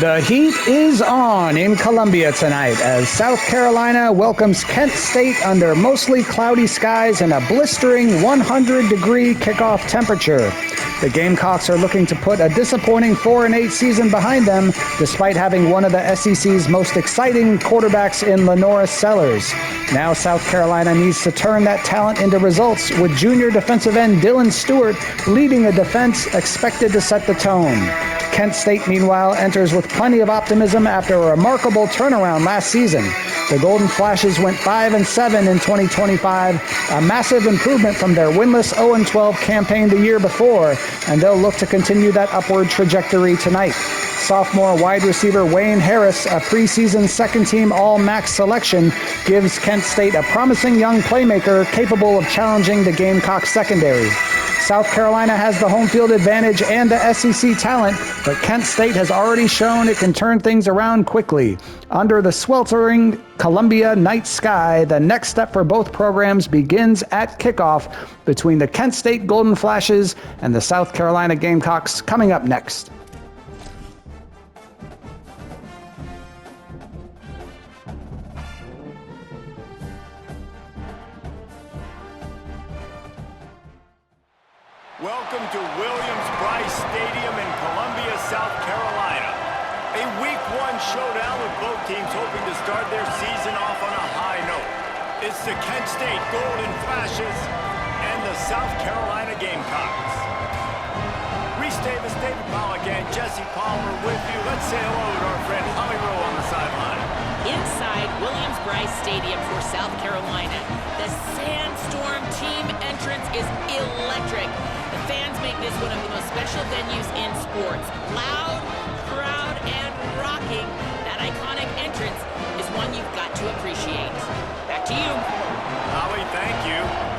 The heat is on in Columbia tonight as South Carolina welcomes Kent State under mostly cloudy skies and a blistering 100-degree kickoff temperature. The Gamecocks are looking to put a disappointing 4-8 season behind them, despite having one of the SEC's most exciting quarterbacks in LaNorris Sellers. Now South Carolina needs to turn that talent into results, with junior defensive end Dylan Stewart leading a defense expected to set the tone. Kent State, meanwhile, enters with plenty of optimism after a remarkable turnaround last season. The Golden Flashes went 5-7 in 2025, a massive improvement from their winless 0-12 campaign the year before, and they'll look to continue that upward trajectory tonight. Sophomore wide receiver Wayne Harris, a preseason second-team All-MAC selection, gives Kent State a promising young playmaker capable of challenging the Gamecock secondary. South Carolina has the home field advantage and the SEC talent, but Kent State has already shown it can turn things around quickly. Under the sweltering Columbia night sky, the next step for both programs begins at kickoff between the Kent State Golden Flashes and the South Carolina Gamecocks, coming up next. Welcome to Williams-Brice Stadium in Columbia, South Carolina. A Week 1 showdown with both teams hoping to start their season off on a high note. It's the Kent State Golden Flashes and the South Carolina Gamecocks. Reese Davis, David Pollack, and Jesse Palmer with you. Let's say hello to our friend Holly Rowe on the sideline. Inside Williams-Brice Stadium for South Carolina, the Sandstorm team entrance is electric. The fans make this one of the most special venues in sports. Loud, proud, and rocking. That iconic entrance is one you've got to appreciate. Back to you. Holly, thank you.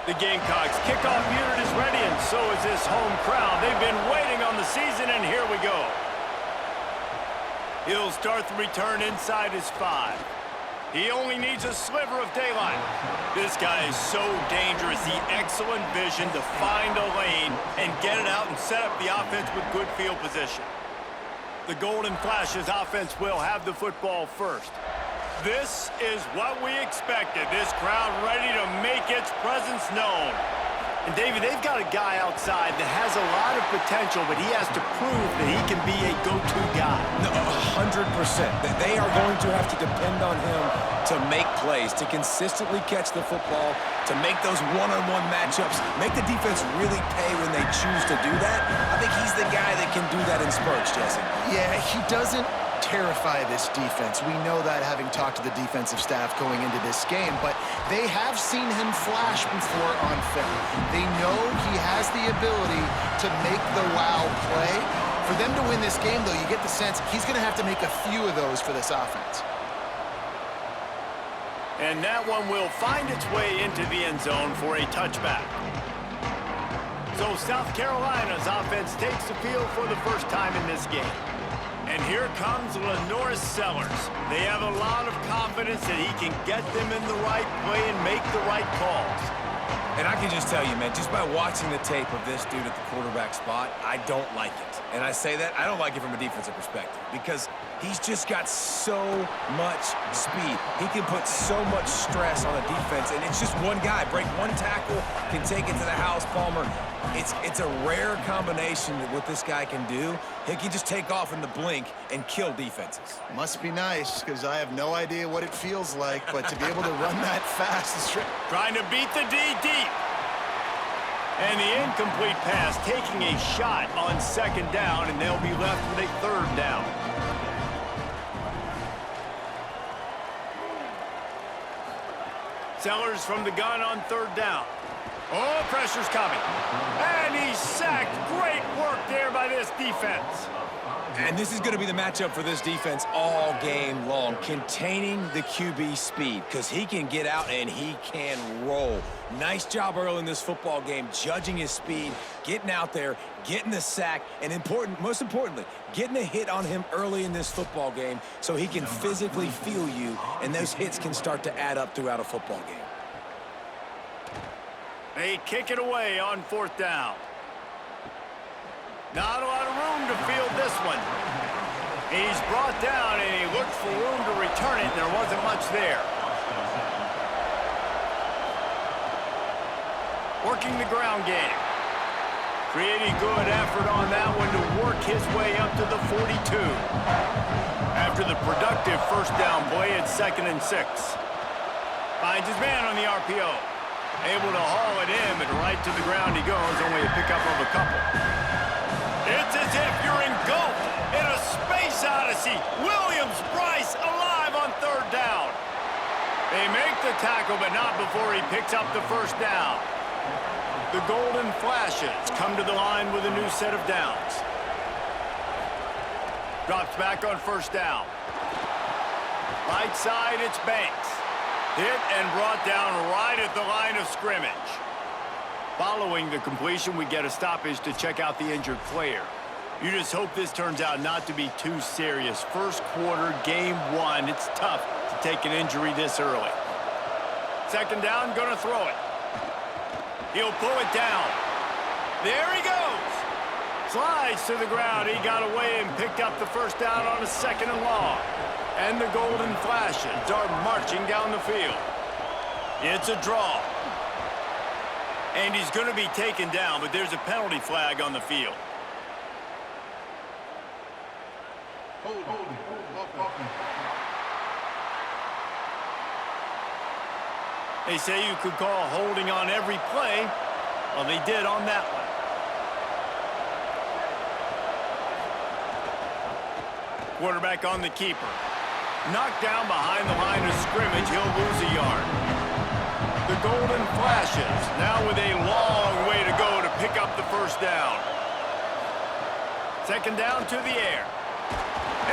The Gamecocks kickoff unit is ready, and so is this home crowd. They've been waiting on the season, and here we go. He'll start the return inside his 5. He only needs a sliver of daylight. This guy is so dangerous. The excellent vision to find a lane and get it out and set up the offense with good field position. The Golden Flashes offense will have the football first. This is what we expected. This crowd ready to make its presence known. And David, they've got a guy outside that has a lot of potential, but he has to prove that he can be a go-to guy. No, 100%. They are going to have to depend on him to make plays, to consistently catch the football, to make those one-on-one matchups, make the defense really pay when they choose to do that. I think he's the guy that can do that in spurts, Jesse. Yeah, he doesn't terrify this defense. We know that, having talked to the defensive staff going into this game, but they have seen him flash before on film. They know he has the ability to make the wow play. For them to win this game, though, you get the sense he's going to have to make a few of those for this offense. And that one will find its way into the end zone for a touchback. So South Carolina's offense takes the field for the first time in this game. And here comes LaNorris Sellers. They have a lot of confidence that he can get them in the right play and make the right calls. And I can just tell you, man, just by watching the tape of this dude at the quarterback spot, I don't like it. And I say that, I don't like it from a defensive perspective because he's just got so much speed. He can put so much stress on a defense, and it's just one guy. Break one tackle, can take it to the house, Palmer. It's a rare combination that what this guy can do. He can just take off in the blink and kill defenses. Must be nice, because I have no idea what it feels like, but to be able to run that fast is trying to beat the D deep. And the incomplete pass taking a shot on second down, and they'll be left with a third down. Sellers from the gun on third down. Oh, pressure's coming. And he's sacked. Great work there by this defense. And this is going to be the matchup for this defense all game long, containing the QB speed, because he can get out and he can roll. Nice job early in this football game, judging his speed, getting out there, getting the sack, and most importantly, getting a hit on him early in this football game so he can physically feel you, and those hits can start to add up throughout a football game. They kick it away on 4th down. Not a lot of room to field this one. He's brought down, and he looked for room to return it, and there wasn't much there. Working the ground game. Pretty good effort on that one to work his way up to the 42. After the productive first down play at 2nd and 6. Finds his man on the RPO. Able to haul it in, but right to the ground he goes, only a pickup of a couple. It's as if you're engulfed in a space odyssey. Williams-Brice alive on 3rd down. They make the tackle, but not before he picks up the first down. The Golden Flashes come to the line with a new set of downs. Drops back on 1st down. Right side, it's Banks. Hit and brought down right at the line of scrimmage. Following the completion, we get a stoppage to check out the injured player. You just hope this turns out not to be too serious. First quarter, game 1. It's tough to take an injury this early. 2nd down, gonna throw it. He'll pull it down. There he goes. Slides to the ground. He got away and picked up the first down on a 2nd and long. And the Golden Flashes are marching down the field. It's a draw. And he's going to be taken down, but there's a penalty flag on the field. They say you could call holding on every play. Well, they did on that one. Quarterback on the keeper. Knocked down behind the line of scrimmage. He'll lose a yard. The Golden Flashes now with a long way to go to pick up the first down. 2nd down to the air.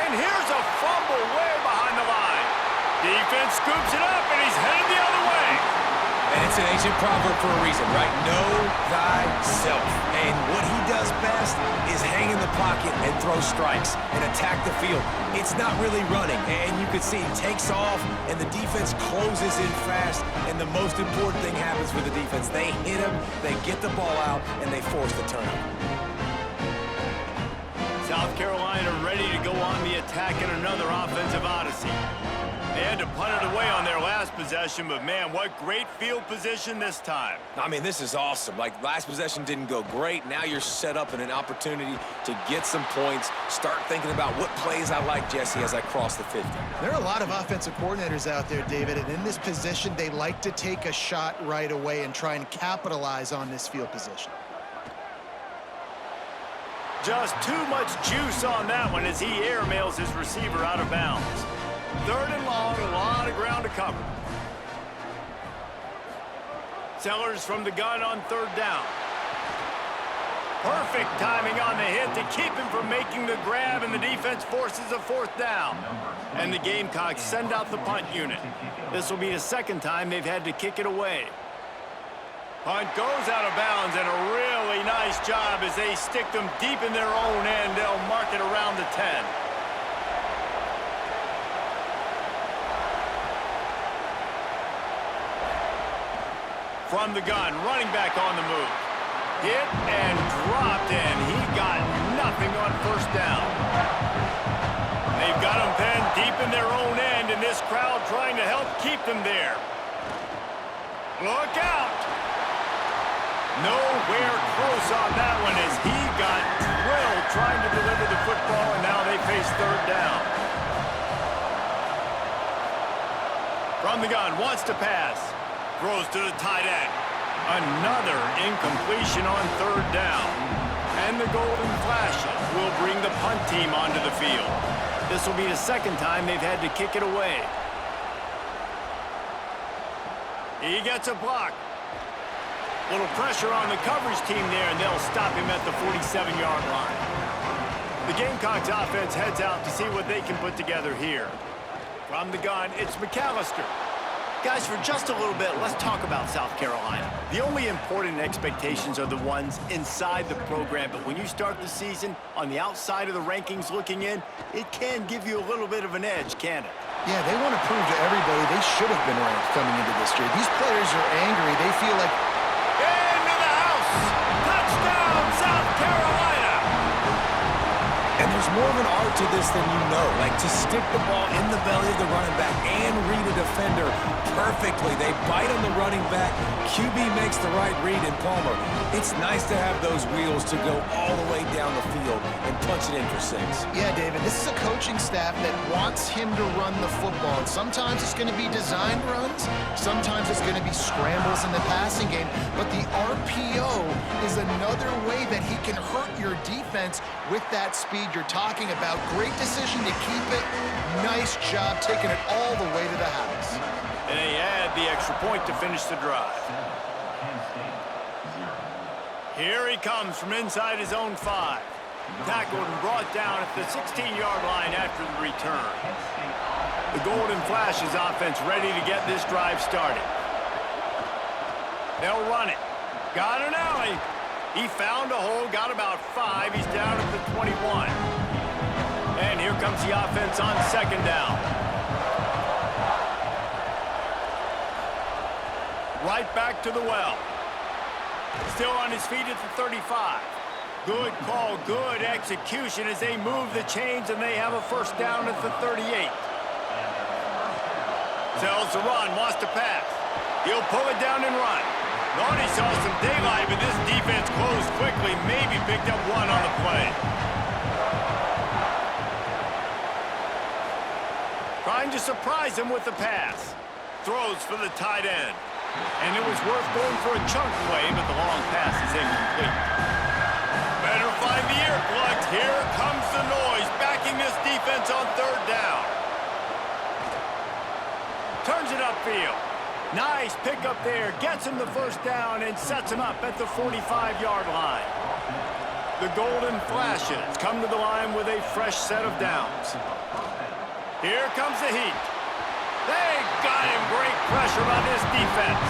And here's a fumble way behind the line. Defense scoops it up, and he's headed the other way. And it's an ancient proverb for a reason, right? Know thyself. And what he does best is hang in the pocket and throw strikes and attack the field. It's not really running, and you can see he takes off, and the defense closes in fast, and the most important thing happens for the defense. They hit him, they get the ball out, and they force the turnover. South Carolina ready to go on the attack in another offensive odyssey. They had to punt it away on their last possession, but man, what great field position this time. I mean, this is awesome. Like, last possession didn't go great. Now you're set up in an opportunity to get some points. Start thinking about what plays I like, Jesse, as I cross the 50. There are a lot of offensive coordinators out there, David, and in this position, they like to take a shot right away and try and capitalize on this field position. Just too much juice on that one as he airmails his receiver out of bounds. 3rd and long, a lot of ground to cover. Sellers from the gun on 3rd down. Perfect timing on the hit to keep him from making the grab, and the defense forces a 4th down. And the Gamecocks send out the punt unit. This will be the 2nd time they've had to kick it away. Punt goes out of bounds, and a really nice job as they stick them deep in their own end. They'll mark it around the 10. From the gun, running back on the move. Hit and dropped, and he got nothing on 1st down. They've got him penned deep in their own end, and this crowd trying to help keep them there. Look out! Nowhere close on that one as he got drilled trying to deliver the football, and now they face 3rd down. From the gun, wants to pass. Throws to the tight end. Another incompletion on 3rd down. And the Golden Flashes will bring the punt team onto the field. This will be the 2nd time they've had to kick it away. He gets a block. Little pressure on the coverage team there, and they'll stop him at the 47-yard line. The Gamecocks offense heads out to see what they can put together here. From the gun, it's McAllister. Guys, for just a little bit, let's talk about South Carolina. The only important expectations are the ones inside the program, but when you start the season on the outside of the rankings looking in, it can give you a little bit of an edge, can't it? Yeah, they want to prove to everybody they should have been ranked coming into this year. These players are angry. They feel like... Into the house! Touchdown, South Carolina! And there's more of an art to this than you know. Like to stick the ball in the belly of the running back and read a defender perfectly. They bite on the running back. QB makes the right read in Palmer. It's nice to have those wheels to go all the way down the field and punch it in for 6. Yeah, David, this is a coaching staff that wants him to run the football. And sometimes it's going to be designed runs. Sometimes it's going to be scrambles in the passing game. But the RPO is another way that he can hurt your defense with that speed you're talking about. Great decision to keep it. Nice job taking it all the way to the house. And they add the extra point to finish the drive. Here he comes from inside his own 5. Tackled and brought down at the 16-yard line after the return. The Golden Flashes offense ready to get this drive started. They'll run it. Got an alley. He found a hole, got about 5. He's down at the 21. And here comes the offense on second down. Right back to the well. Still on his feet at the 35. Good call, good execution as they move the chains and they have a first down at the 38. Sells the run, wants to pass. He'll pull it down and run. Thought he saw some daylight, but this defense closed quickly, maybe picked up 1 on the play. Trying to surprise him with the pass. Throws for the tight end. And it was worth going for a chunk play, but the long pass is incomplete. Better find the earplugs. Here comes the noise, backing this defense on third down. Turns it upfield. Nice pickup there. Gets him the first down and sets him up at the 45-yard line. The Golden Flashes come to the line with a fresh set of downs. Here comes the heat. They got him. Great pressure by this defense.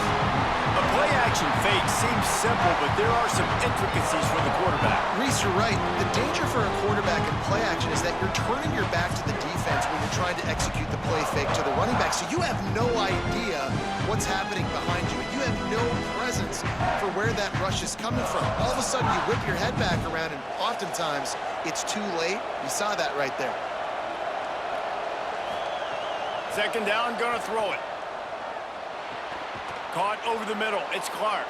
A play-action fake seems simple, but there are some intricacies for the quarterback. Reese, you're right. The danger for a quarterback in play action is that you're turning your back to the defense when you're trying to execute the play fake to the running back. So you have no idea what's happening behind you. You have no presence for where that rush is coming from. All of a sudden, you whip your head back around, and oftentimes it's too late. You saw that right there. Second down, gonna throw it. Caught over the middle. It's Clark.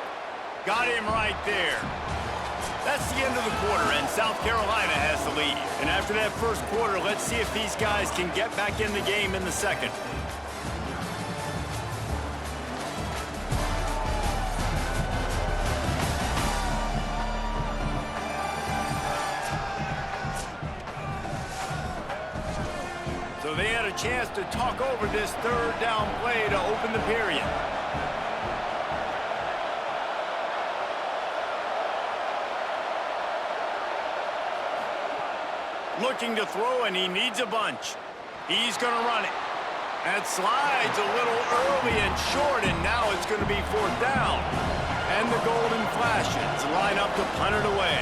Got him right there. That's the end of the quarter, and South Carolina has the lead. And after that first quarter, let's see if these guys can get back in the game in the second. So they had a chance to talk over this third down play to open the period. Looking to throw, and he needs a bunch. He's going to run it. That slides a little early and short, and now it's going to be fourth down. And the Golden Flashes line up to punt it away.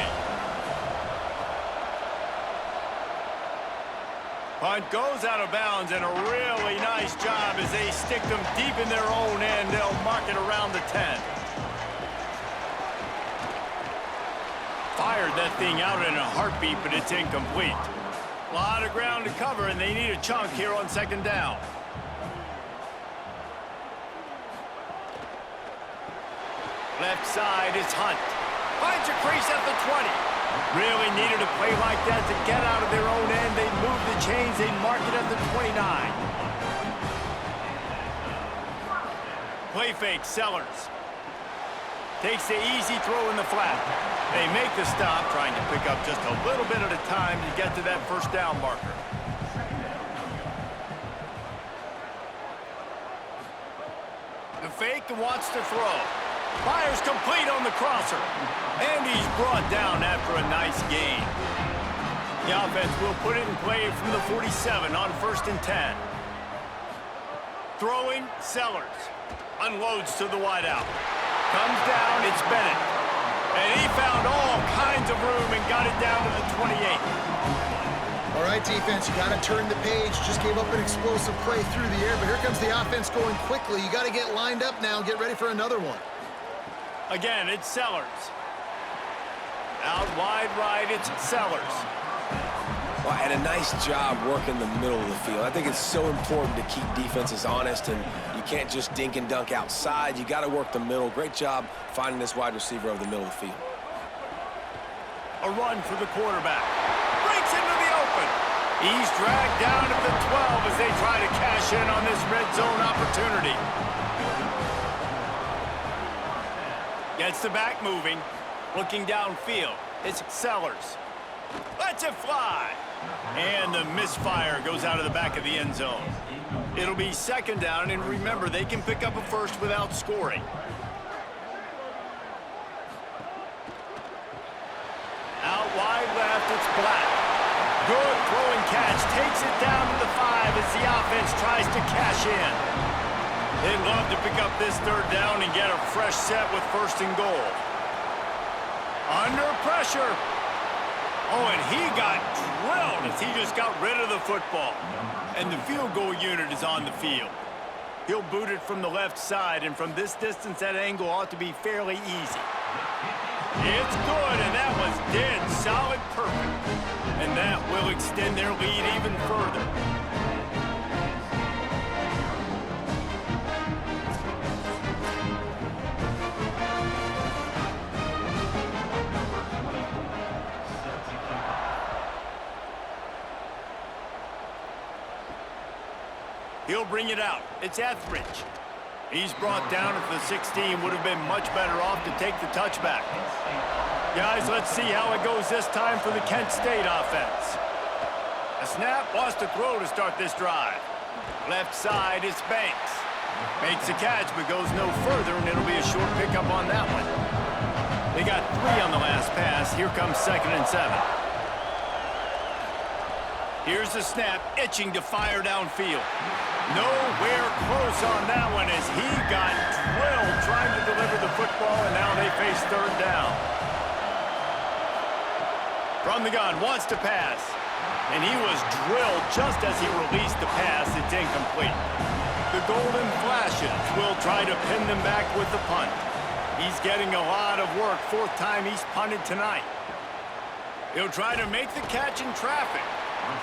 Punt goes out of bounds, and a really nice job as they stick them deep in their own end. They'll mark it around the 10. Fired that thing out in a heartbeat, but it's incomplete. A lot of ground to cover, and they need a chunk here on second down. Left side is Hunt. Finds a crease at the 20. Really needed a play like that to get out of their own end. They move the chains. They mark it at the 29. Play fake, Sellers. Takes the easy throw in the flat. They make the stop, trying to pick up just a little bit at a time to get to that first down marker. The fake wants to throw. Fires complete on the crosser. And he's brought down after a nice gain. The offense will put it in play from the 47 on 1st and 10. Throwing, Sellers. Unloads to the wideout. Comes down, it's Bennett. And he found all kinds of room and got it down to the 28. All right, defense, you got to turn the page. Just gave up an explosive play through the air, but here comes the offense going quickly. You got to get lined up now and get ready for another one. Again, it's Sellers. Out wide right, it's Sellers. Well, and a nice job working the middle of the field. I think it's so important to keep defenses honest, and you can't just dink and dunk outside. You got to work the middle. Great job finding this wide receiver over the middle of the field. A run for the quarterback. Breaks into the open. He's dragged down at the 12 as they try to cash in on this red zone opportunity. Gets the back moving. Looking downfield. It's Sellers. Lets it fly. And the misfire goes out of the back of the end zone. It'll be 2nd down, and remember, they can pick up a first without scoring. Out wide left, it's Black. Good throwing catch, takes it down to the 5 as the offense tries to cash in. They'd love to pick up this 3rd down and get a fresh set with 1st and goal. Under pressure. Oh, and he got drilled as he just got rid of the football. And the field goal unit is on the field. He'll boot it from the left side, and from this distance, that angle ought to be fairly easy. It's good, and that was dead solid perfect. And that will extend their lead even further. He'll bring it out. It's Etheridge. He's brought down at the 16. Would have been much better off to take the touchback. Guys, let's see how it goes this time for the Kent State offense. A snap, lost a throw to start this drive. Left side is Banks. Makes a catch but goes no further, and it'll be a short pickup on that one. They got 3 on the last pass. Here comes 2nd and 7. Here's the snap, itching to fire downfield. Nowhere close on that one as he got drilled trying to deliver the football, and now they face 3rd down. From the gun, wants to pass. And he was drilled just as he released the pass. It's incomplete. The Golden Flashes will try to pin them back with the punt. He's getting a lot of work. 4th time he's punted tonight. He'll try to make the catch in traffic.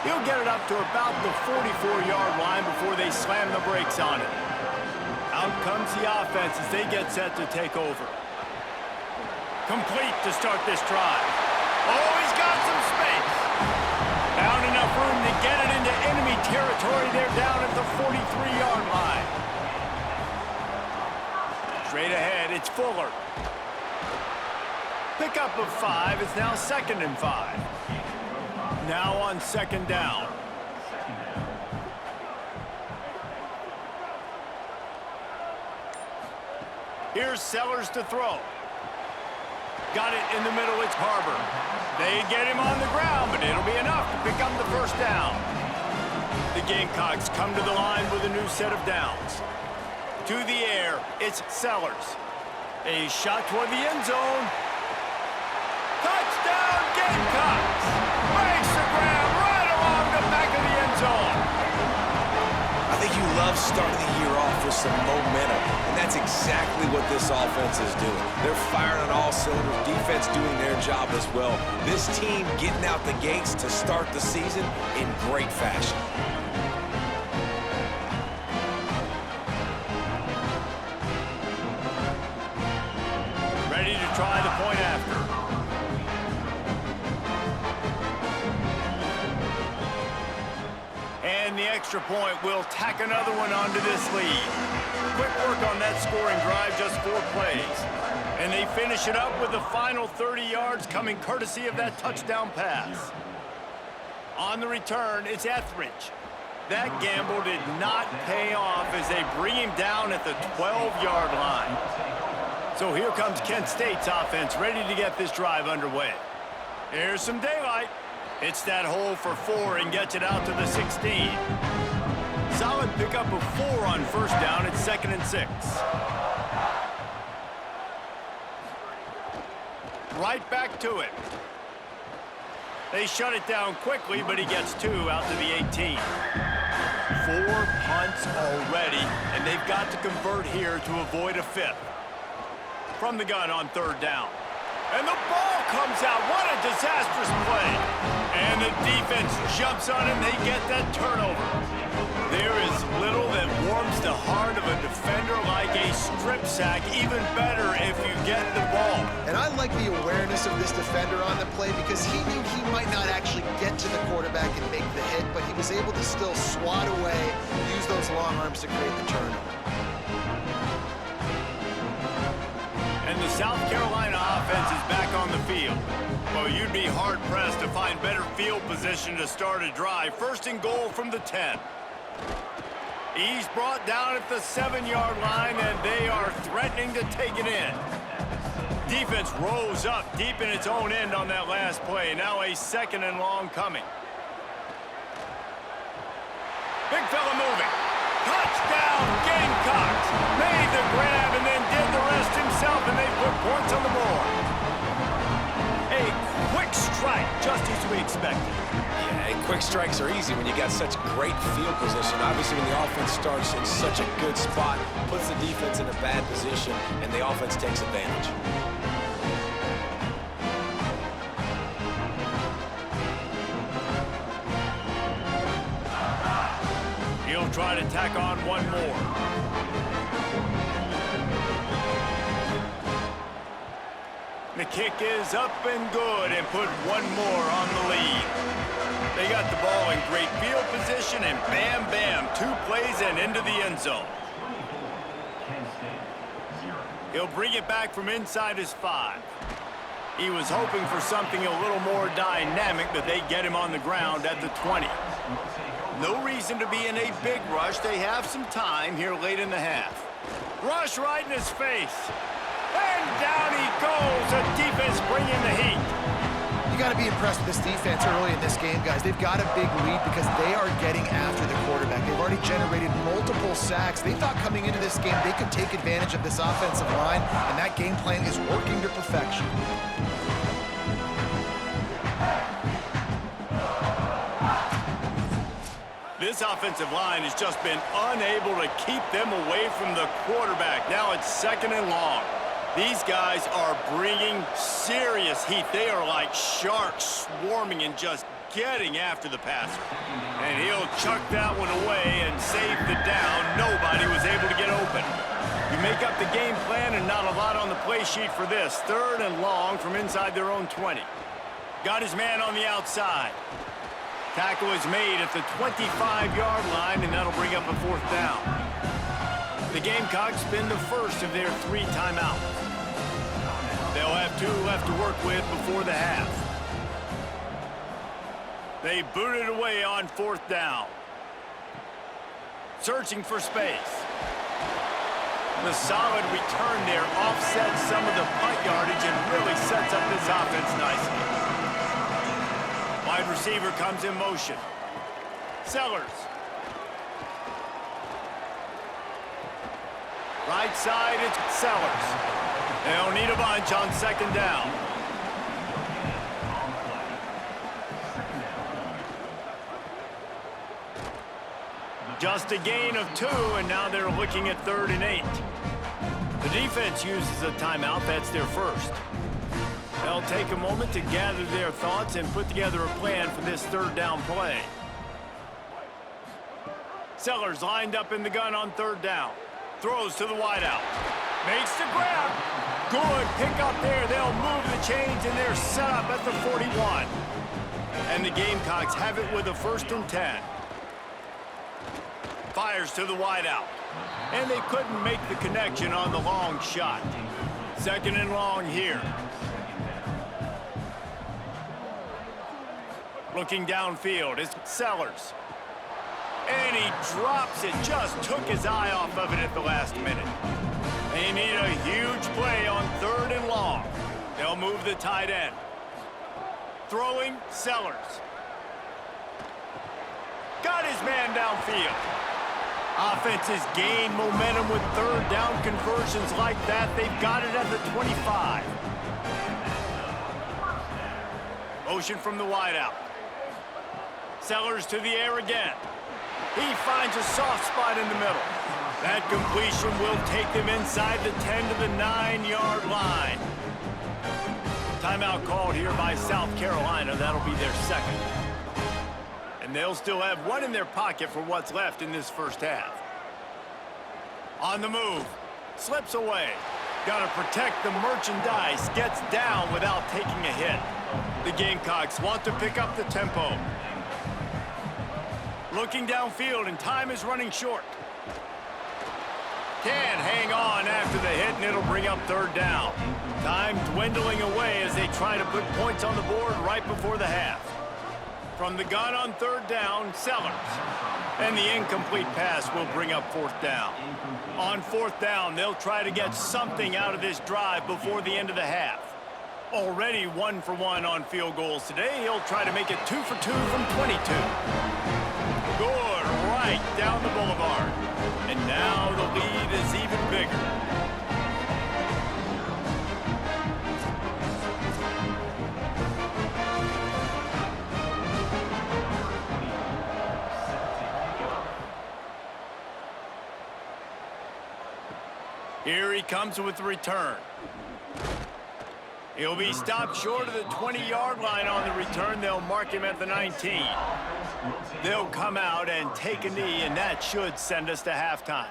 He'll get it up to about the 44-yard line before they slam the brakes on it. Out comes the offense as they get set to take over. Complete to start this drive. Oh, he's got some space. Found enough room to get it into enemy territory. They're down at the 43-yard line. Straight ahead, it's Fuller. Pickup of 5. It's now 2nd and 5. Now on 2nd down. Here's Sellers to throw. Got it in the middle, it's Barber. They get him on the ground, but it'll be enough to pick up the 1st down. The Gamecocks come to the line with a new set of downs. To the air, it's Sellers. A shot toward the end zone. Touchdown, Gamecocks! Makes the grab right along the back of the end zone. I think you love starting the year off with some momentum, and that's exactly what this offense is doing. They're firing on all cylinders, defense doing their job as well. This team getting out the gates to start the season in great fashion. Ready to try the point after. And the extra point will tack another one onto this lead. Quick work on that scoring drive, just 4 plays. And they finish it up with the final 30 yards coming courtesy of that touchdown pass. On the return, it's Etheridge. That gamble did not pay off as they bring him down at the 12-yard line. So here comes Kent State's offense ready to get this drive underway. Here's some daylight. It's that hole for 4 and gets it out to the 16. Solid pickup of 4 on first down. It's 2nd and 6. Right back to it. They shut it down quickly, but he gets 2 out to the 18. 4 punts already, and they've got to convert here to avoid a 5th. From the gun on 3rd down. And the ball comes out. What a disastrous play. And the defense jumps on it, and they get that turnover. There is little that warms the heart of a defender like a strip sack. Even better if you get the ball. And I like the awareness of this defender on the play because he knew he might not actually get to the quarterback and make the hit, but he was able to still swat away, use those long arms to create the turnover. And the South Carolina offense is back on the field. Well, you'd be hard-pressed to find better field position to start a drive. 1st and goal from the 10. He's brought down at the 7-yard line, and they are threatening to take it in. Defense rose up deep in its own end on that last play. Now a 2nd and long coming. Big fella moving. Touchdown, Gamecocks. Made the grab and then did the rest himself, and they put points on the board. A quick strike, just as we expected. Yeah, and quick strikes are easy when you got such great field position. Obviously, when the offense starts in such a good spot, puts the defense in a bad position, and the offense takes advantage. He'll try to tack on one more. The kick is up and good and put one more on the lead. They got the ball in great field position and bam, bam, 2 plays and into the end zone. He'll bring it back from inside his 5. He was hoping for something a little more dynamic, but they get him on the ground at the 20. No reason to be in a big rush. They have some time here late in the half. Rush right in his face. And down he goes. The defense bringing the heat. You got to be impressed with this defense early in this game, guys. They've got a big lead because they are getting after the quarterback. They've already generated multiple sacks. They thought coming into this game they could take advantage of this offensive line, and that game plan is working to perfection. This offensive line has just been unable to keep them away from the quarterback. Now it's 2nd and long. These guys are bringing serious heat. They are like sharks swarming and just getting after the passer. And he'll chuck that one away and save the down. Nobody was able to get open. You make up the game plan and not a lot on the play sheet for this. 3rd and long from inside their own 20. Got his man on the outside. Tackle is made at the 25-yard line, and that'll bring up a 4th down. The Gamecocks spend the first of their 3 timeouts. They'll have 2 left to work with before the half. They boot it away on 4th down. Searching for space. The solid return there offsets some of the punt yardage and really sets up this offense nicely. Wide receiver comes in motion. Sellers. Right side, it's Sellers. They'll need a bunch on 2nd down. Just a gain of 2, and now they're looking at 3rd and 8. The defense uses a timeout. That's their first. They'll take a moment to gather their thoughts and put together a plan for this 3rd down play. Sellers lined up in the gun on 3rd down. Throws to the wideout. Makes the grab. Good pick up there. They'll move the chains, and they're set up at the 41. And the Gamecocks have it with a 1st and 10. Fires to the wideout. And they couldn't make the connection on the long shot. 2nd and long here. Looking downfield is Sellers. And he drops it. Just took his eye off of it at the last minute. They need a huge play on 3rd and long. They'll move the tight end. Throwing Sellers. his man downfield. Offenses gain momentum with third down conversions like that. They've got it at the 25. Motion from the wideout. Sellers to the air again. He finds a soft spot in the middle. That completion will take them inside the 10 to the 9-yard line. Timeout called here by South Carolina. That'll be their second. And they'll still have one in their pocket for what's left in this first half. On the move. Slips away. Got to protect the merchandise. Gets down without taking a hit. The Gamecocks want to pick up the tempo. Looking downfield, and time is running short. Can't hang on after the hit, and it'll bring up third down. Time dwindling away as they try to put points on the board right before the half. From the gun on third down, Sellers. And the incomplete pass will bring up fourth down. On fourth down, they'll try to get something out of this drive before the end of the half. Already 1 for 1 on field goals today. He'll try to make it 2 for 2 from 22. Good, right down the boulevard. And now the lead is even bigger. Here he comes with the return. He'll be stopped short of the 20-yard line on the return. They'll mark him at the 19. They'll come out and take a knee, and that should send us to halftime.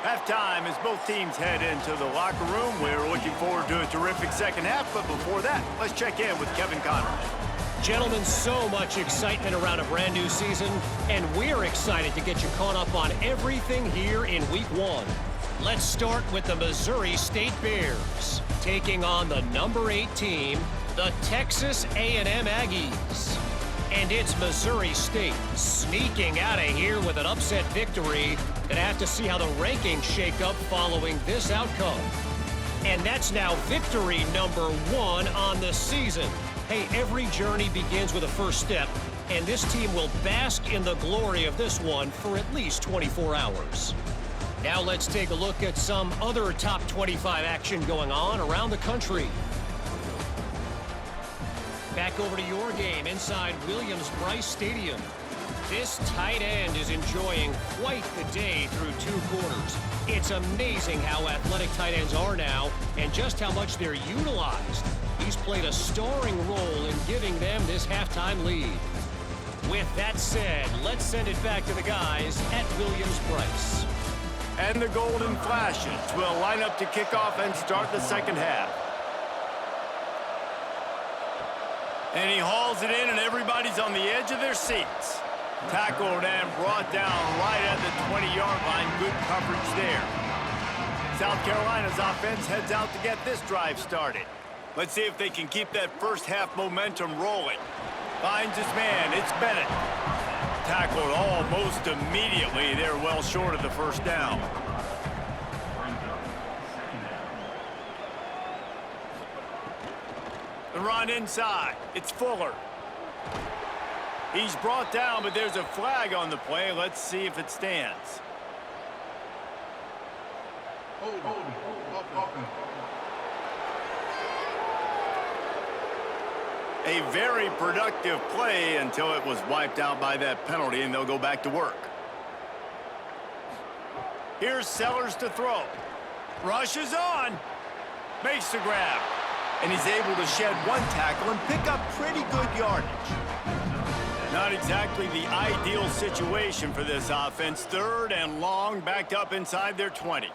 Halftime as both teams head into the locker room. We're looking forward to a terrific second half, but before that, let's check in with Kevin Conroy. Gentlemen, so much excitement around a brand new season, and we're excited to get you caught up on everything here in Week 1. Let's start with the Missouri State Bears, taking on the number 8 team, the Texas A&M Aggies. And it's Missouri State sneaking out of here with an upset victory. Gonna have to see how the rankings shake up following this outcome. And that's now victory number 1 on the season. Hey, every journey begins with a first step, and this team will bask in the glory of this one for at least 24 hours. Now let's take a look at some other top 25 action going on around the country. Back over to your game inside Williams-Brice Stadium. This tight end is enjoying quite the day through 2 quarters. It's amazing how athletic tight ends are now and just how much they're utilized. He's played a starring role in giving them this halftime lead. With that said, let's send it back to the guys at Williams-Brice. And the Golden Flashes will line up to kick off and start the second half. And he hauls it in, and everybody's on the edge of their seats. Tackled and brought down right at the 20-yard line. Good coverage there. South Carolina's offense heads out to get this drive started. Let's see if they can keep that first half momentum rolling. Finds his man. It's Bennett. Tackled almost immediately. They're well short of the first down. The run inside. It's Fuller. He's brought down, but there's a flag on the play. Let's see if it stands. A very productive play until it was wiped out by that penalty, and they'll go back to work. Here's Sellers to throw. Rushes on. Makes the grab. And he's able to shed 1 tackle and pick up pretty good yardage. Not exactly the ideal situation for this offense. 3rd and long, backed up inside their 20.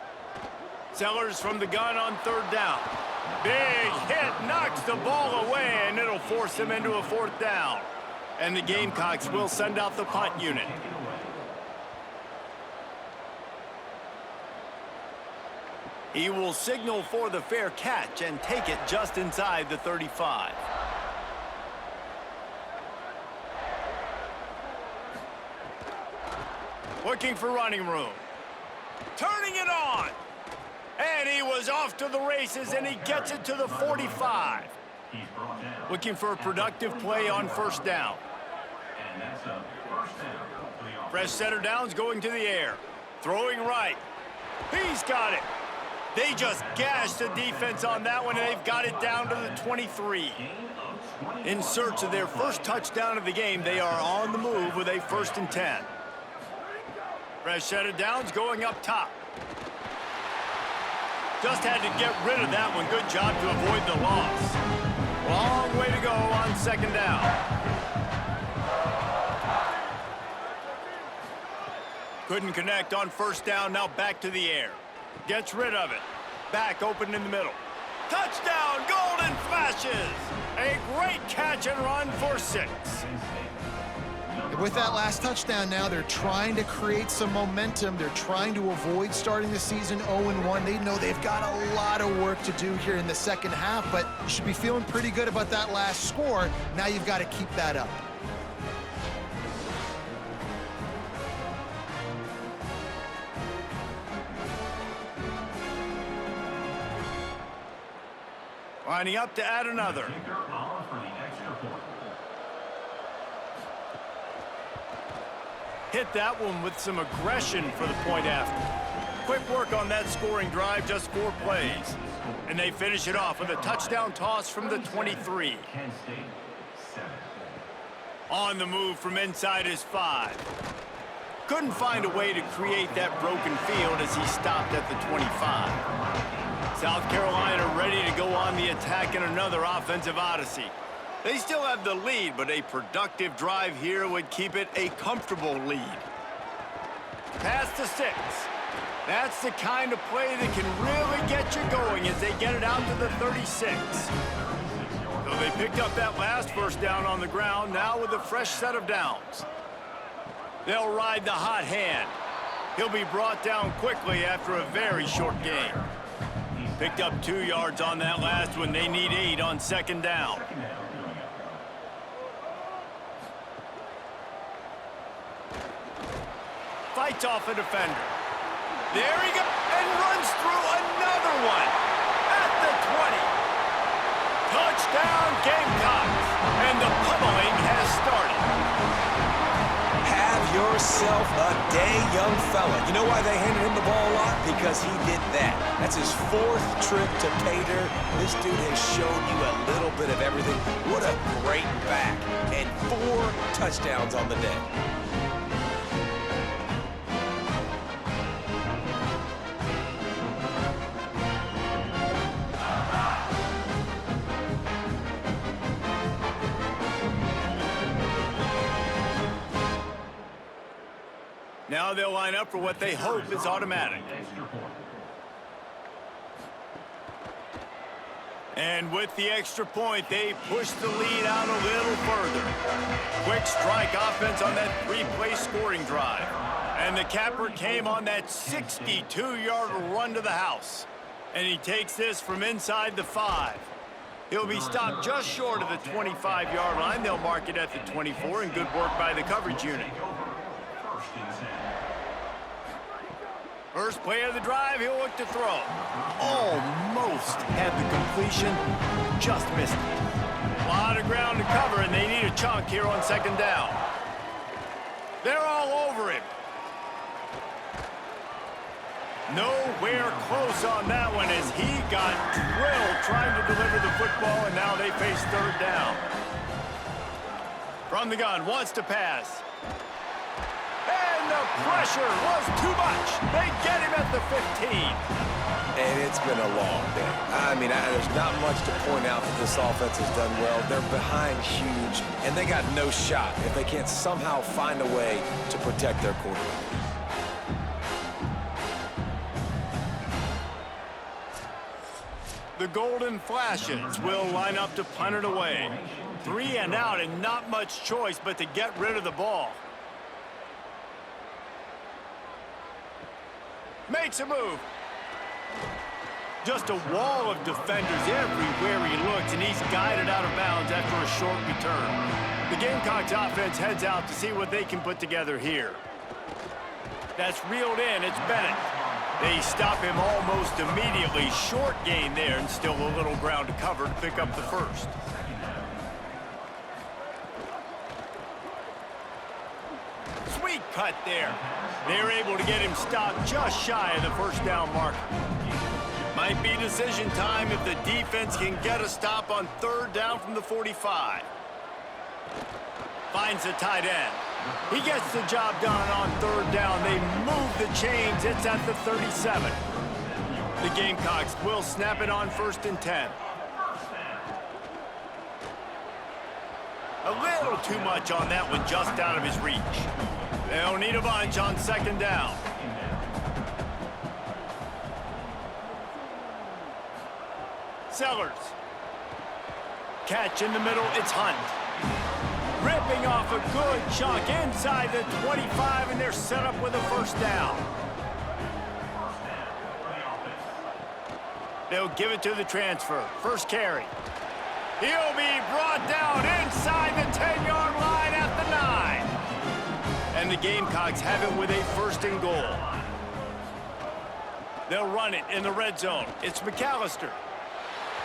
Sellers from the gun on 3rd down. Big hit, knocks the ball away, and it'll force them into a 4th down. And the Gamecocks will send out the punt unit. He will signal for the fair catch and take it just inside the 35. Looking for running room. Turning it on. And he was off to the races, and he gets it to the 45. Looking for a productive play on first down. Fresh setter downs going to the air. Throwing right. He's got it. They just gashed the defense on that one, and they've got it down to the 23. In search of their first touchdown of the game, they are on the move with a 1st and 10. Fresh set of downs going up top. Just had to get rid of that one. Good job to avoid the loss. Long way to go on 2nd down. Couldn't connect on 1st down. Now back to the air. Gets rid of it. Back open in the middle. Touchdown, Golden Flashes! A great catch and run for 6. With that last touchdown now, they're trying to create some momentum. They're trying to avoid starting the season 0-1. They know they've got a lot of work to do here in the second half, but you should be feeling pretty good about that last score. Now you've got to keep that up. Lining up to add another. Hit that one with some aggression for the point after. Quick work on that scoring drive, just 4 plays. And they finish it off with a touchdown toss from the 23. On the move from inside his 5. Couldn't find a way to create that broken field as he stopped at the 25. South Carolina ready to go on the attack in another offensive odyssey. They still have the lead, but a productive drive here would keep it a comfortable lead. Pass to 6. That's the kind of play that can really get you going as they get it out to the 36. So they picked up that last 1st down on the ground, now with a fresh set of downs. They'll ride the hot hand. He'll be brought down quickly after a very short gain. Picked up 2 yards on that last one. They need 8 on 2nd down. Fights off a defender. There he goes, and runs through another one at the 20. Touchdown, Gamecocks, and the pummeling has started. Have yourself a day, young fella. You know why they handed him the ball a lot? Because he did that. That's his 4th trip to pay dirt. This dude has shown you a little bit of everything. What a great back. And 4 touchdowns on the day. Now they'll line up for what they hope is automatic. And with the extra point, they push the lead out a little further. Quick strike offense on that 3-play scoring drive. And the capper came on that 62-yard run to the house. And he takes this from inside the 5. He'll be stopped just short of the 25-yard line. They'll mark it at the 24, and good work by the coverage unit. First play of the drive, he'll look to throw. Almost had the completion, just missed it. A lot of ground to cover, and they need a chunk here on 2nd down. They're all over him. Nowhere close on that one as he got drilled trying to deliver the football, and now they face 3rd down. From the gun, wants to pass. And the pressure was too much. They get him at the 15. And it's been a long day. I mean, there's not much to point out that this offense has done well. They're behind huge, and they got no shot if they can't somehow find a way to protect their quarterback. The Golden Flashes will line up to punt it away. 3 and out, and not much choice but to get rid of the ball. Makes a move. Just a wall of defenders everywhere he looks, and he's guided out of bounds after a short return. The Gamecocks offense heads out to see what they can put together here. That's reeled in. It's Bennett. They stop him almost immediately. Short gain there, and still a little ground to cover to pick up the first. Sweet cut there. They're able to get him stopped just shy of the first down marker. Might be decision time if the defense can get a stop on third down from the 45. Finds the tight end. He gets the job done on third down. They move the chains. It's at the 37. The Gamecocks will snap it on 1st and 10. A little too much on that one, just out of his reach. They'll need a bunch on 2nd down. Sellers. Catch in the middle, it's Hunt. Ripping off a good chunk inside the 25, and they're set up with a first down. They'll give it to the transfer. First carry. He'll be brought down inside the 10-yard line at the 9. And the Gamecocks have it with a 1st and goal. They'll run it in the red zone. It's McAllister.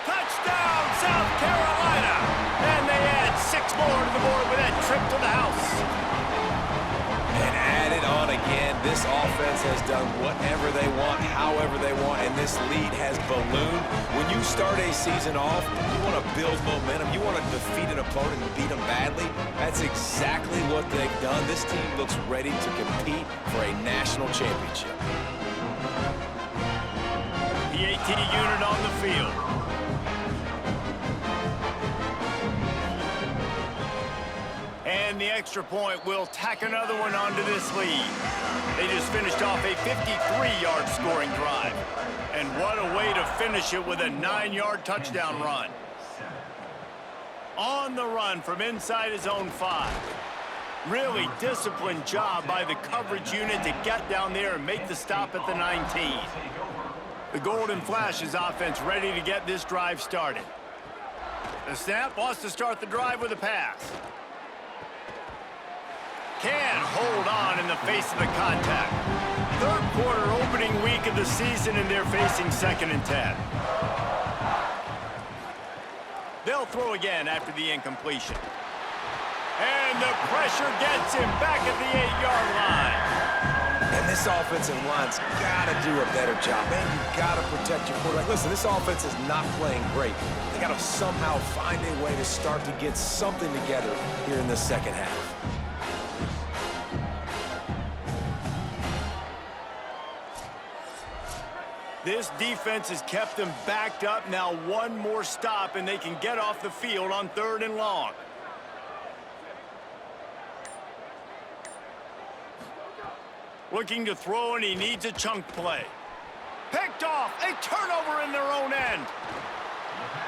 Touchdown, South Carolina! And they add 6 more to the board with that trip to the house. And added on again, this offense has done whatever they want, however they want, and this lead has ballooned. When you start a season off, you want to build momentum. You want to defeat an opponent and beat them badly. That's exactly what they've done. This team looks ready to compete for a national championship. The AT unit on the field. And the extra point will tack another one onto this lead. They just finished off a 53-yard scoring drive. And what a way to finish it with a 9-yard touchdown run. On the run from inside his own 5. Really disciplined job by the coverage unit to get down there and make the stop at the 19. The Golden Flashes offense ready to get this drive started. The snap wants to start the drive with a pass. Can't hold on in the face of the contact. 3rd quarter opening week of the season, and they're facing 2nd and 10. They'll throw again after the incompletion. And the pressure gets him back at the 8-yard line. And this offensive line's got to do a better job. Man, you got to protect your quarterback. Listen, this offense is not playing great. They got to somehow find a way to start to get something together here in the second half. This defense has kept them backed up. Now one more stop, and they can get off the field on 3rd and long. Looking to throw, and he needs a chunk play. Picked off, a turnover in their own end.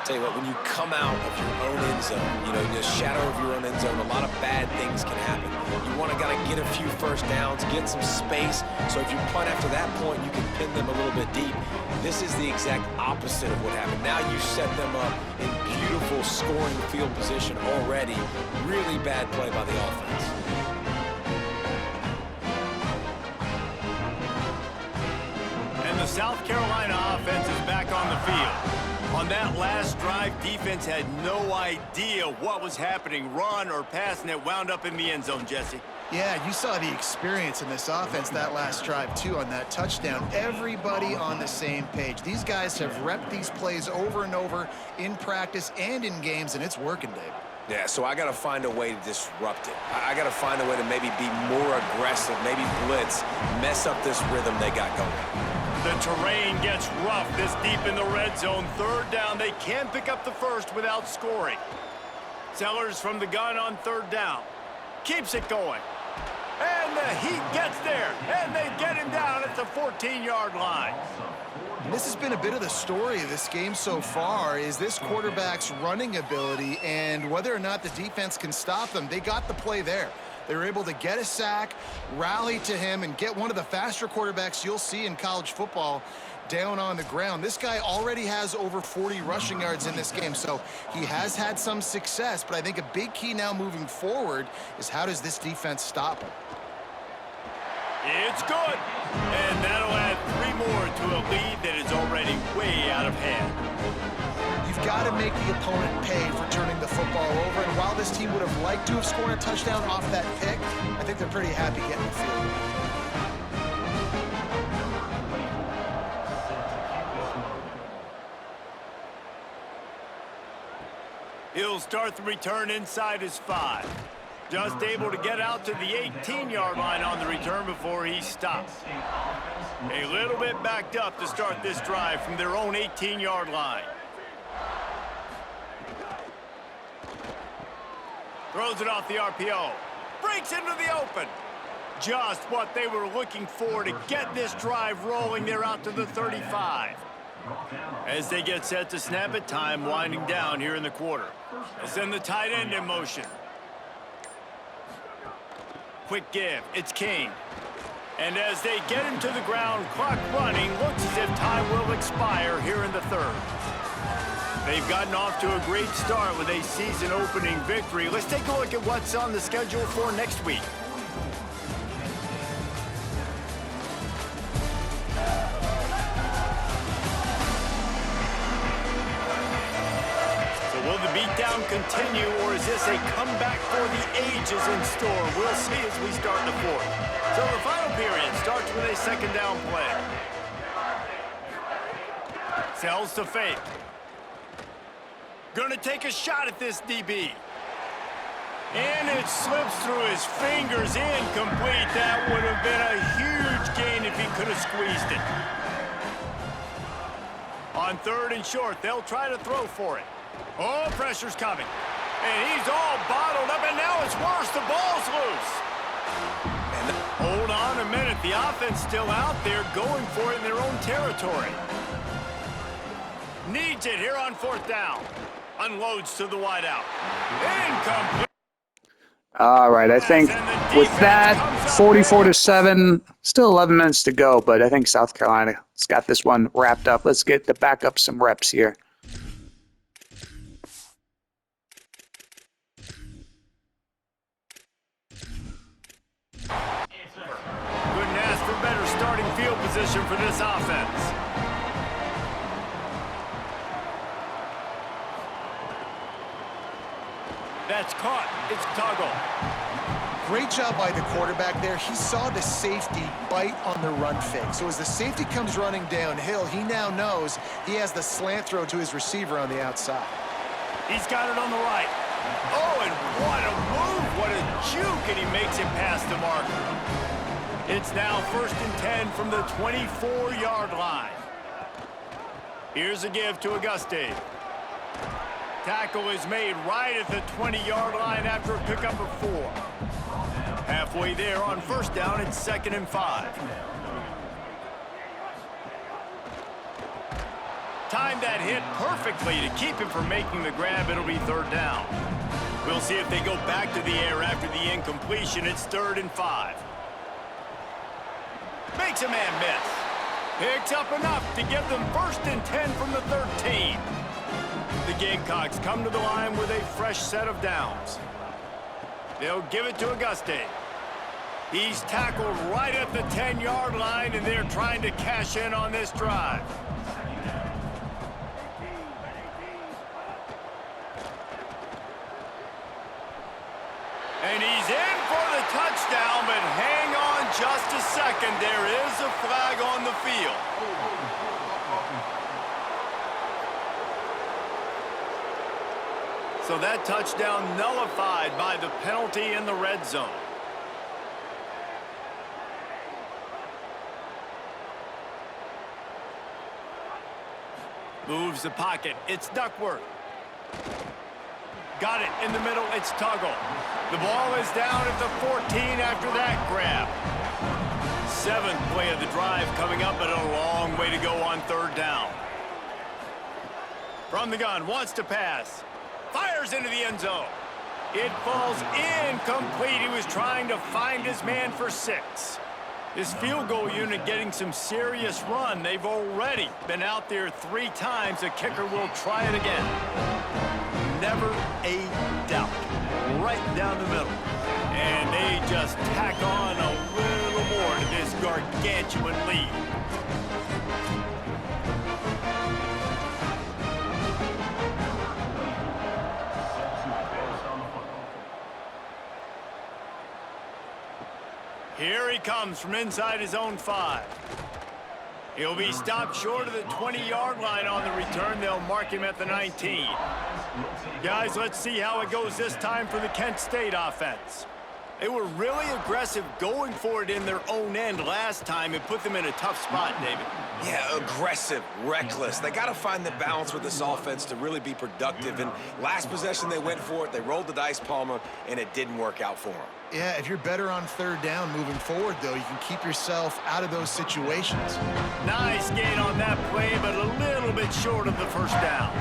Tell you what, when you come out of your own end zone, you know, in the shadow of your own end zone, a lot of bad things can happen. You want to get a few first downs, get some space, so if you punt after that point, you can pin them a little bit deep. This is the exact opposite of what happened. Now you set them up in beautiful scoring field position already. Really bad play by the offense. And the South Carolina offense is back on the field. On that last drive, defense had no idea what was happening, run or pass, and it wound up in the end zone, Jesse. Yeah, you saw the experience in this offense that last drive, too, on that touchdown. Everybody on the same page. These guys have repped these plays over and over in practice and in games, and it's working, Dave. Yeah, so I got to find a way to disrupt it. I got to find a way to maybe be more aggressive, maybe blitz, mess up this rhythm they got going. The terrain gets rough this deep in the red zone. 3rd down, they can't pick up the first without scoring. Sellers from the gun on 3rd down. Keeps it going. And the Heat gets there, and they get him down at the 14-yard line. And this has been a bit of the story of this game so far, is this quarterback's running ability and whether or not the defense can stop them. They got the play there. They were able to get a sack, rally to him, and get one of the faster quarterbacks you'll see in college football down on the ground. This guy already has over 40 rushing yards in this game, so he has had some success, but I think a big key now moving forward is how does this defense stop him? It's good, and that'll add 3 more to a lead that is already way out of hand. You've got to make the opponent pay for turning the football over, and while this team would have liked to have scored a touchdown off that pick, I think they're pretty happy getting the field goal. He'll start the return inside his 5. Just able to get out to the 18-yard line on the return before he stops. A little bit backed up to start this drive from their own 18-yard line. Throws it off the RPO. Breaks into the open. Just what they were looking for to get this drive rolling. They're out to the 35. As they get set to snap it, time winding down here in the quarter. They send the tight end in motion. Quick give. It's King. And as they get him to the ground, clock running, looks as if time will expire here in the third. They've gotten off to a great start with a season-opening victory. Let's take a look at what's on the schedule for next week. So will the beatdown continue, or is this a comeback for the ages in store? We'll see as we start the fourth. So the final period starts with a second down play. Sells to fake. Gonna take a shot at this DB. And it slips through his fingers, incomplete. That would have been a huge gain if he could have squeezed it. On 3rd and short, they'll try to throw for it. Oh, pressure's coming. And he's all bottled up, and now it's worse. The ball's loose. Hold on a minute. The offense still out there going for it in their own territory. Needs it here on 4th down. Unloads to the wideout. Incomplete. All right, I think with that, 44-7, still 11 minutes to go, but I think South Carolina's got this one wrapped up. Let's get the back up some reps here. Couldn't ask for better starting field position for this offense. That's caught. It's Tuggle. Great job by the quarterback there. He saw the safety bite on the run fake. So as the safety comes running downhill, he now knows he has the slant throw to his receiver on the outside. He's got it on the right. Oh, and what a move. What a juke, and he makes it past the marker. It's now 1st and 10 from the 24-yard line. Here's a give to Auguste. Tackle is made right at the 20-yard line after a pickup of 4. Halfway there on 1st down, it's 2nd and 5. Timed that hit perfectly to keep him from making the grab. It'll be 3rd down. We'll see if they go back to the air after the incompletion. It's 3rd and 5. Makes a man miss. Picks up enough to give them 1st and 10 from the 13. The Gamecocks come to the line with a fresh set of downs. They'll give it to Auguste. He's tackled right at the 10-yard line, and they're trying to cash in on this drive. And he's in for the touchdown, but hang on just a second. There is a flag on the field. So that touchdown nullified by the penalty in the red zone. Moves the pocket. It's Duckworth. Got it in the middle. It's Tuggle. The ball is down at the 14 after that grab. 7th play of the drive coming up, but a long way to go on 3rd down. From the gun, wants to pass. Fires into the end zone. It falls incomplete. He was trying to find his man for 6. His field goal unit getting some serious run. They've already been out there 3 times. The kicker will try it again. Never a doubt. Right down the middle. And they just tack on a little more to this gargantuan lead. Here he comes from inside his own 5. He'll be stopped short of the 20-yard line on the return. They'll mark him at the 19. Guys, let's see how it goes this time for the Kent State offense. They were really aggressive going for it in their own end last time and put them in a tough spot, David. Yeah, aggressive, reckless. They got to find the balance with this offense to really be productive. And last possession, they went for it. They rolled the dice, Palmer, and it didn't work out for them. Yeah, if you're better on third down moving forward, though, you can keep yourself out of those situations. Nice gain on that play, but a little bit short of the first down.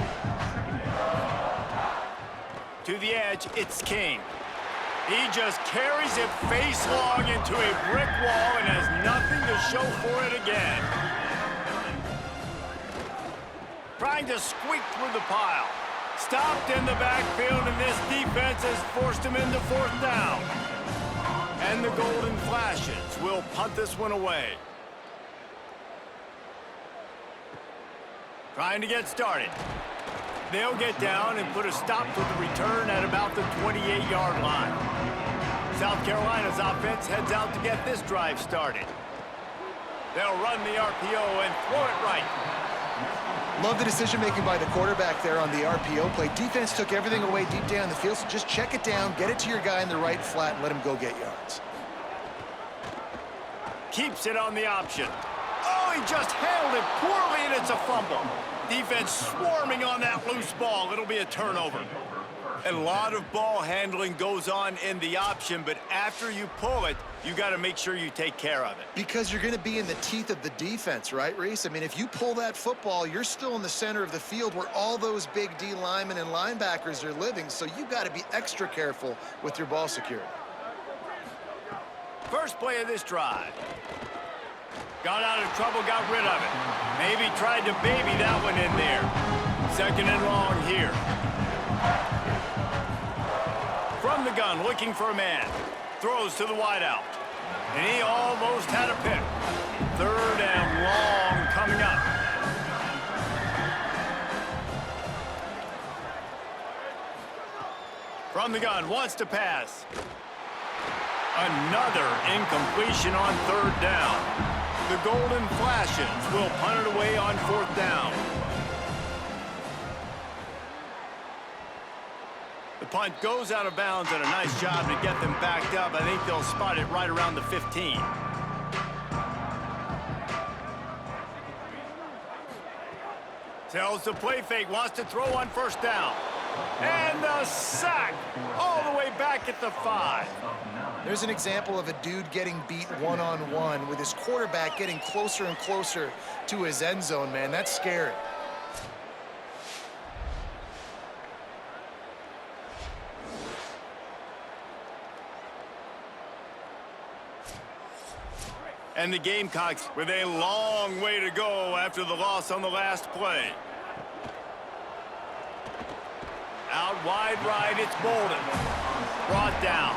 To the edge, it's King. He just carries it face long into a brick wall and has nothing to show for it again. Trying to squeak through the pile. Stopped in the backfield, and this defense has forced him into fourth down. And the Golden Flashes will punt this one away. Trying to get started. They'll get down and put a stop to the return at about the 28-yard line. South Carolina's offense heads out to get this drive started. They'll run the RPO and throw it right. Love the decision-making by the quarterback there on the RPO play. Defense took everything away deep down the field, so just check it down, get it to your guy in the right flat, and let him go get yards. Keeps it on the option. Oh, he just handled it poorly, and it's a fumble. Defense swarming on that loose ball. It'll be a turnover. A lot of ball handling goes on in the option, but after you pull it, you got to make sure you take care of it. Because you're going to be in the teeth of the defense, right, Reese? I mean, if you pull that football, you're still in the center of the field where all those big D linemen and linebackers are living, so you got to be extra careful with your ball security. First play of this drive. Got out of trouble, got rid of it. Maybe tried to baby that one in there. Second and long here. From the gun, looking for a man. Throws to the wideout. And he almost had a pick. Third and long coming up. From the gun, wants to pass. Another incompletion on third down. The Golden Flashes will punt it away on fourth down. The punt goes out of bounds, and a nice job to get them backed up. I think they'll spot it right around the 15. Tells the play fake, wants to throw on first down. And the sack all the way back at the 5. There's an example of a dude getting beat one-on-one with his quarterback getting closer and closer to his end zone, man. That's scary. And the Gamecocks with a long way to go after the loss on the last play. Out wide right, it's Bolden. Brought down.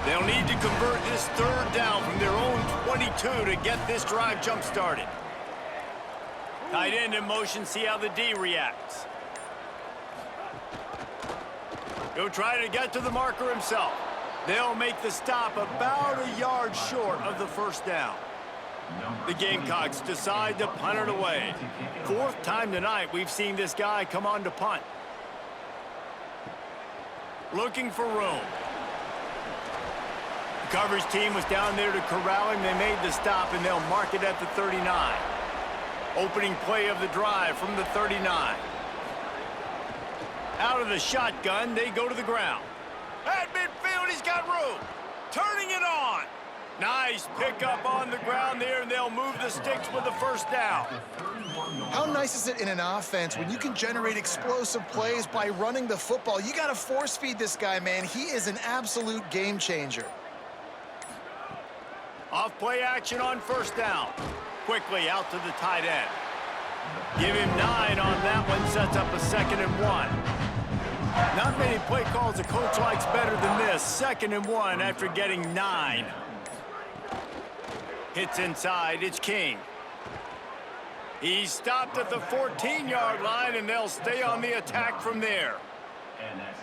They'll need to convert this third down from their own 22 to get this drive jump-started. Tight end in motion, see how the D reacts. He'll try to get to the marker himself. They'll make the stop about a yard short of the first down. The Gamecocks decide to punt it away. Fourth time tonight we've seen this guy come on to punt. Looking for room. The coverage team was down there to corral him. They made the stop, and they'll mark it at the 39. Opening play of the drive from the 39. Out of the shotgun, they go to the ground. At midfield, he's got room. Turning it on. Nice pickup on the ground there, and they'll move the sticks with the first down. How nice is it in an offense when you can generate explosive plays by running the football? You got to force feed this guy, man. He is an absolute game changer. Off play action on first down. Quickly out to the tight end. Give him 9 on that one, sets up a 2nd and 1. Not many play calls a coach likes better than this. 2nd and 1 after getting 9. Hits inside, it's King. He stopped at the 14-yard line, and they'll stay on the attack from there.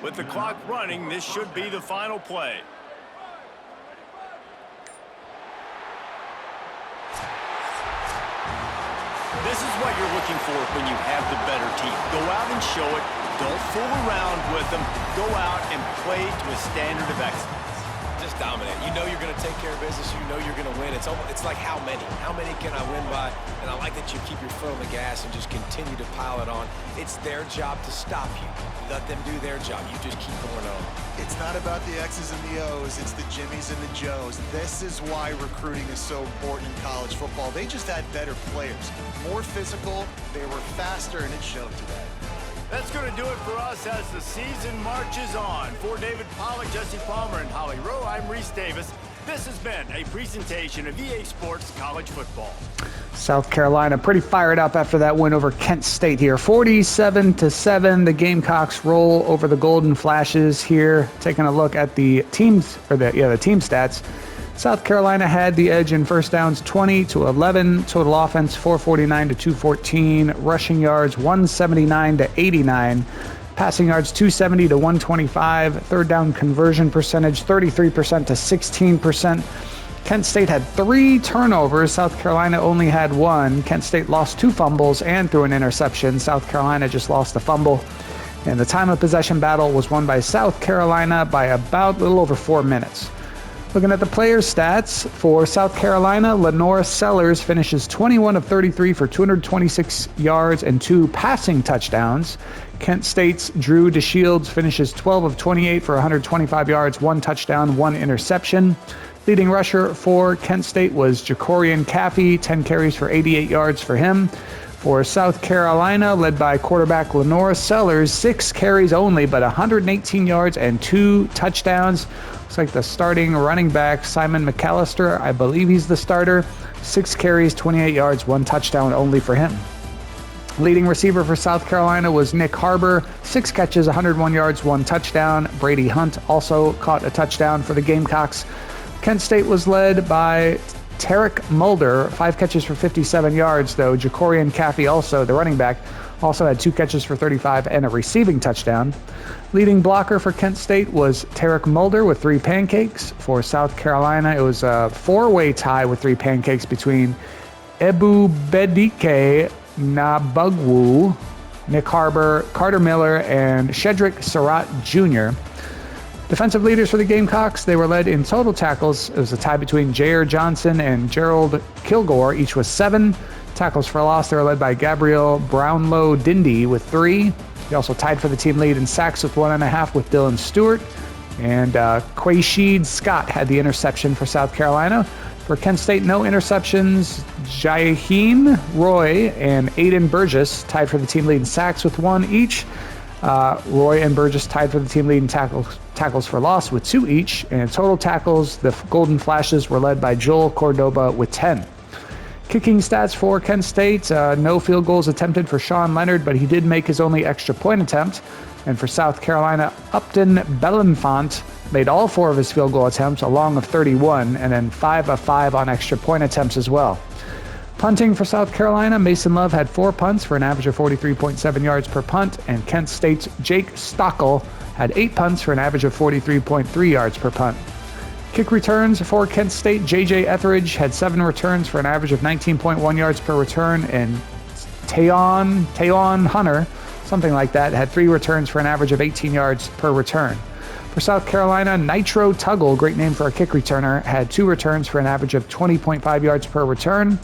With the clock running, this should be the final play. This is what you're looking for when you have the better team. Go out and show it. Don't fool around with them. Go out and play to a standard of excellence. Just dominate. You know you're going to take care of business. You know you're going to win. It's like how many? How many can I win by? And I like that you keep your foot on the gas and just continue to pile it on. It's their job to stop you. Let them do their job. You just keep going on. It's not about the X's and the O's. It's the Jimmies and the Joes. This is why recruiting is so important in college football. They just had better players, more physical, they were faster, and it showed today. That's going to do it for us as the season marches on. For David Pollack, Jesse Palmer, and Holly Rowe, I'm Reese Davis. This has been a presentation of EA Sports College Football. South Carolina pretty fired up after that win over Kent State here. 47-7, the Gamecocks roll over the Golden Flashes here. Taking a look at the teams, or the team stats. South Carolina had the edge in first downs 20-11, total offense 449-214, rushing yards 179-89, passing yards 270-125, third down conversion percentage 33% to 16%. Kent State had 3 turnovers. South Carolina only had 1. Kent State lost 2 fumbles and threw an interception. South Carolina just lost a fumble. And the time of possession battle was won by South Carolina by about a little over 4 minutes. Looking at the players' stats, for South Carolina, Lenora Sellers finishes 21 of 33 for 226 yards and 2 passing touchdowns. Kent State's Drew DeShields finishes 12 of 28 for 125 yards, 1 touchdown, 1 interception. Leading rusher for Kent State was Jacorian Caffey, 10 carries for 88 yards for him. For South Carolina, led by quarterback Lenora Sellers, 6 carries only, but 118 yards and 2 touchdowns. Looks like the starting running back, Simon McAllister, I believe he's the starter. 6 carries, 28 yards, 1 touchdown only for him. Leading receiver for South Carolina was Nick Harbor, 6 catches, 101 yards, 1 touchdown. Brady Hunt also caught a touchdown for the Gamecocks. Kent State was led by Tarek Mulder, 5 catches for 57 yards, though Jacorian Caffey, also the running back, also had 2 catches for 35 and a receiving touchdown. Leading blocker for Kent State was Tarek Mulder with 3 pancakes. For South Carolina, it was a 4-way tie with 3 pancakes between Ebubedike Nabugwu, Nick Harbor, Carter Miller, and Shedrick Surratt Jr. Defensive leaders for the Gamecocks, they were led in total tackles. It was a tie between Jair Johnson and Gerald Kilgore, each with 7. Tackles for loss, they were led by Gabriel Brownlow Dindy with 3. He also tied for the team lead in sacks with 1.5 with Dylan Stewart. And Quaysheed Scott had the interception for South Carolina. For Kent State, no interceptions. Jaheen Roy and Aiden Burgess tied for the team lead in sacks with 1 each. Roy and Burgess tied for the team lead in tackles for loss with 2 each. And total tackles, the Golden Flashes were led by Joel Cordoba with 10. Kicking stats for Kent State, no field goals attempted for Sean Leonard, but he did make his only extra point attempt. And for South Carolina, Upton Belenfant made all 4 of his field goal attempts, a long of 31, and then 5 of 5 on extra point attempts as well. Punting for South Carolina, Mason Love had 4 punts for an average of 43.7 yards per punt, and Kent State's Jake Stockel had 8 punts for an average of 43.3 yards per punt. Kick returns for Kent State, J.J. Etheridge had 7 returns for an average of 19.1 yards per return, and Tayon Hunter, something like that, had 3 returns for an average of 18 yards per return. For South Carolina, Nitro Tuggle, great name for a kick returner, had 2 returns for an average of 20.5 yards per return.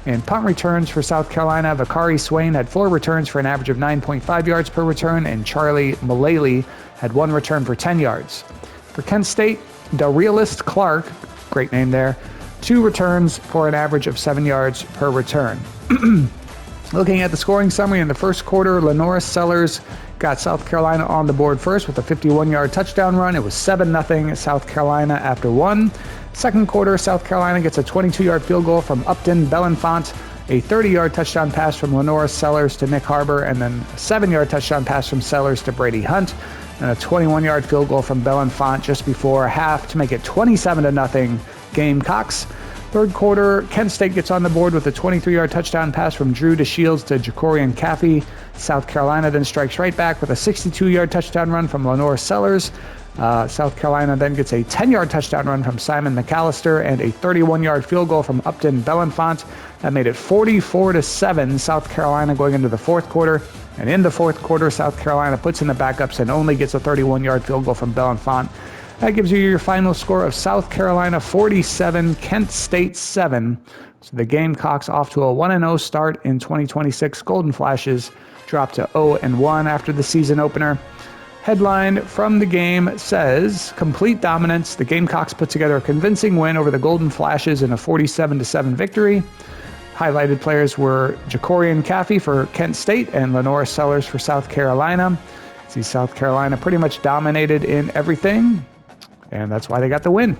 And punt returns for South Carolina, Vakari Swain had 4 returns for an average of 9.5 yards per return, and Charlie Mullally had 1 return for 10 yards. For Kent State, Darealist Clark, great name there, 2 returns for an average of 7 yards per return. Looking at the scoring summary in the first quarter, Lenora Sellers got South Carolina on the board first with a 51-yard touchdown run. It was 7-0 South Carolina after 1. Second quarter, South Carolina gets a 22-yard field goal from Upton Belenfant, a 30-yard touchdown pass from Lenora Sellers to Nick Harbor, and then a 7-yard touchdown pass from Sellers to Brady Hunt, and a 21-yard field goal from Belenfant just before half to make it 27-0 Gamecocks. Third quarter, Kent State gets on the board with a 23-yard touchdown pass from Drew DeShields to Jacorian Caffey. South Carolina then strikes right back with a 62-yard touchdown run from Lenore Sellers. South Carolina then gets a 10-yard touchdown run from Simon McAllister and a 31-yard field goal from Upton Belenfant. That made it 44-7, South Carolina going into the fourth quarter. And in the fourth quarter, South Carolina puts in the backups and only gets a 31-yard field goal from Belenfant. That gives you your final score of South Carolina 47, Kent State 7. So the Gamecocks off to a 1-0 start in 2026. Golden Flashes dropped to 0-1 after the season opener. Headline from the game says, complete dominance. The Gamecocks put together a convincing win over the Golden Flashes in a 47-7 victory. Highlighted players were Jacorian Caffey for Kent State and Lenora Sellers for South Carolina. See, South Carolina pretty much dominated in everything, and that's why they got the win.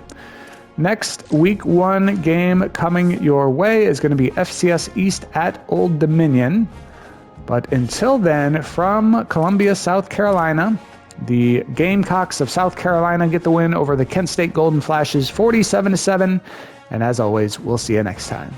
Next week 1 game coming your way is going to be FCS East at Old Dominion. But until then, from Columbia, South Carolina, the Gamecocks of South Carolina get the win over the Kent State Golden Flashes 47-7. And as always, we'll see you next time.